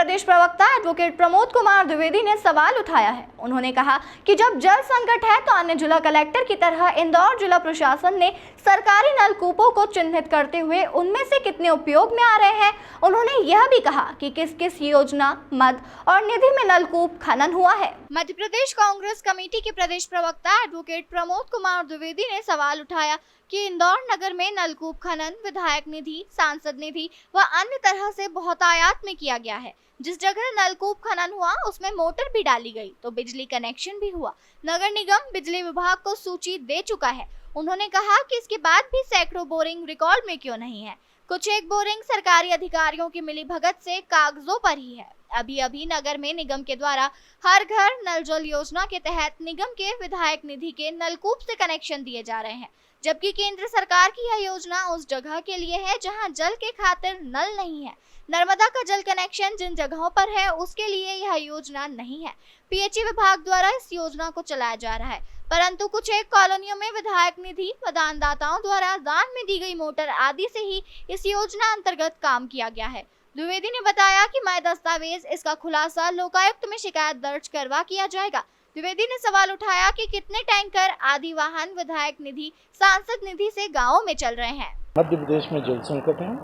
प्रदेश प्रवक्ता एडवोकेट प्रमोद कुमार द्विवेदी ने सवाल उठाया है। उन्होंने कहा कि जब जल संकट है तो अन्य जिला कलेक्टर की तरह इंदौर जिला प्रशासन ने सरकारी नलकूपों को चिन्हित करते हुए उनमें से कितने उपयोग में आ रहे हैं। उन्होंने यह भी कहा कि किस किस योजना, मद और निधि में नलकूप खनन हुआ है। मध्य प्रदेश कांग्रेस कमेटी के प्रदेश प्रवक्ता एडवोकेट प्रमोद कुमार द्विवेदी ने सवाल उठाया कि इंदौर नगर में नलकूप खनन विधायक निधि, सांसद निधि व अन्य तरह से बहुत आयात में किया गया है। जिस जगह नलकूप खनन हुआ उसमें मोटर भी डाली गई तो बिजली कनेक्शन भी हुआ। नगर निगम बिजली विभाग को सूची दे चुका है। उन्होंने कहा कि इसके बाद भी सैकड़ों बोरिंग रिकॉर्ड में क्यों नहीं है। कुछ एक बोरिंग सरकारी अधिकारियों की मिलीभगत से कागजों पर ही है। अभी नगर में निगम के द्वारा हर घर नल जल योजना के तहत निगम के विधायक निधि के नलकूप से कनेक्शन दिए जा रहे हैं, जबकि केंद्र सरकार की यह योजना उस जगह के लिए है जहां जल के खातिर नल नहीं है। नर्मदा का जल कनेक्शन जिन जगहों पर है उसके लिए यह योजना नहीं है। पीएचई विभाग द्वारा इस योजना को चलाया जा रहा है, परंतु कुछ एक कॉलोनियों में विधायक निधि व दानदाताओं द्वारा दान में दी गई मोटर आदि से ही इस योजना अंतर्गत काम किया गया है। द्विवेदी ने बताया कि माय दस्तावेज इसका खुलासा लोकायुक्त में शिकायत दर्ज करवा किया जाएगा। द्विवेदी ने सवाल उठाया कि कितने टैंकर आदि वाहन विधायक निधि, सांसद निधि से गांवों में चल रहे हैं। मध्य प्रदेश में जल संकट है।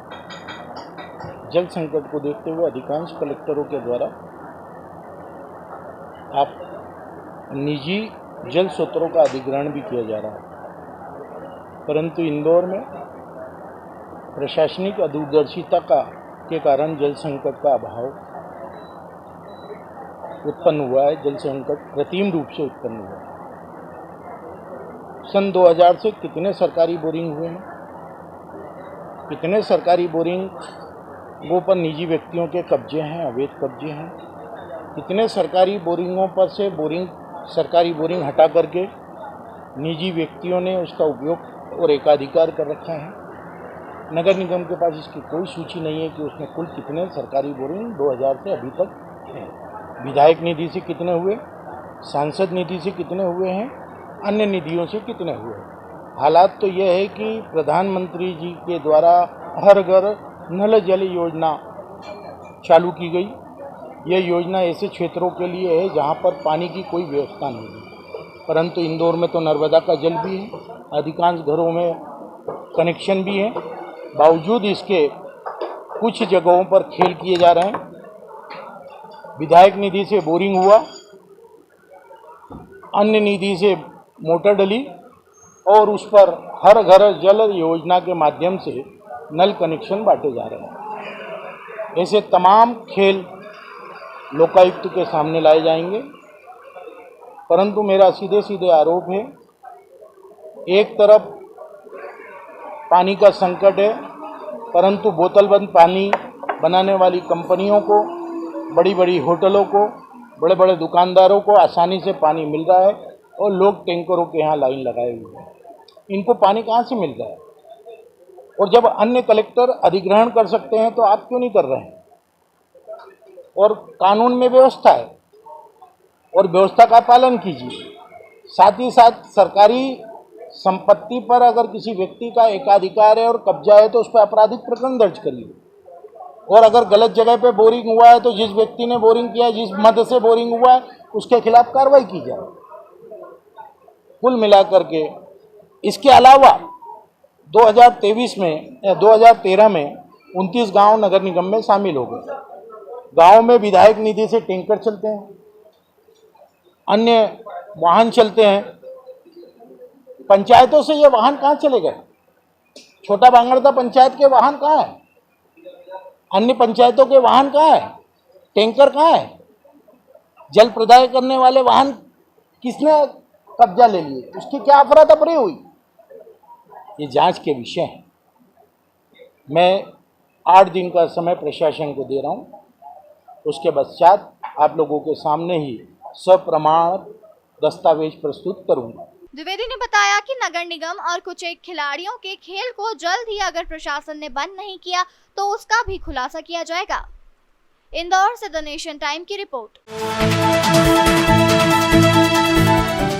जल संकट को देखते हुए अधिकांश कलेक्टरों के द्वारा आप निजी जल स्रोतों का अधिग्रहण भी किया जा रहा है, परंतु इंदौर में प्रशासनिक अदूरदर्शिता के कारण जल संकट का अभाव उत्पन्न हुआ है। जल संकट कृत्रिम रूप से उत्पन्न हुआ है। सन 2000 से कितने सरकारी बोरिंग हुए हैं, कितने सरकारी बोरिंग वो पर निजी व्यक्तियों के कब्जे हैं, अवैध कब्जे हैं, कितने सरकारी बोरिंगों पर से सरकारी बोरिंग हटा करके निजी व्यक्तियों ने उसका उपयोग और एकाधिकार कर रखा है। नगर निगम के पास इसकी कोई सूची नहीं है कि उसमें कुल कितने सरकारी बोरिंग 2000 से अभी तक हैं। विधायक निधि से कितने हुए, सांसद निधि से कितने हुए हैं, अन्य निधियों से कितने हुए हैं। हालात तो यह है कि प्रधानमंत्री जी के द्वारा हर घर नल जल योजना चालू की गई। यह योजना ऐसे क्षेत्रों के लिए है जहां पर पानी की कोई व्यवस्था नहीं है, परंतु इंदौर में तो नर्मदा का जल भी है, अधिकांश घरों में कनेक्शन भी है। बावजूद इसके कुछ जगहों पर खेल किए जा रहे हैं। विधायक निधि से बोरिंग हुआ, अन्य निधि से मोटर डली और उस पर हर घर जल योजना के माध्यम से नल कनेक्शन बांटे जा रहे हैं। ऐसे तमाम खेल लोकायुक्त के सामने लाए जाएंगे, परंतु मेरा सीधे सीधे आरोप है, एक तरफ पानी का संकट है, परंतु बोतलबंद पानी बनाने वाली कंपनियों को, बड़ी बड़ी होटलों को, बड़े बड़े दुकानदारों को आसानी से पानी मिल रहा है और लोग टैंकरों के यहाँ लाइन लगाए हुए हैं। इनको पानी कहाँ से मिल रहा है? और जब अन्य कलेक्टर अधिग्रहण कर सकते हैं तो आप क्यों नहीं कर रहे हैं? और कानून में व्यवस्था है और व्यवस्था का पालन कीजिए। साथ ही साथ सरकारी संपत्ति पर अगर किसी व्यक्ति का एकाधिकार है और कब्जा है तो उस पर आपराधिक प्रकरण दर्ज करिए। और अगर गलत जगह पे बोरिंग हुआ है तो जिस व्यक्ति ने बोरिंग किया है, जिस मद से बोरिंग हुआ है, उसके खिलाफ कार्रवाई की जाए। कुल मिलाकर के इसके अलावा 2023 में या 2013 में 29 गांव नगर निगम में शामिल हो गए। गांव में विधायक निधि से टैंकर चलते हैं, अन्य वाहन चलते हैं। पंचायतों से ये वाहन कहाँ चले गए? छोटा बांगड़दा पंचायत के वाहन कहाँ है? अन्य पंचायतों के वाहन कहाँ है? टैंकर कहाँ है? जल प्रदाय करने वाले वाहन किसने कब्जा ले लिए? उसकी क्या अफरा तफरी हुई? ये जांच के विषय है। मैं 8 दिन का समय प्रशासन को दे रहा हूँ, उसके पश्चात आप लोगों के सामने ही सप्रमाण दस्तावेज प्रस्तुत करूंगा। द्विवेदी ने बताया कि नगर निगम और कुछ एक खिलाड़ियों के खेल को जल्द ही अगर प्रशासन ने बंद नहीं किया तो उसका भी खुलासा किया जाएगा। इंदौर से द नेशन टाइम की रिपोर्ट।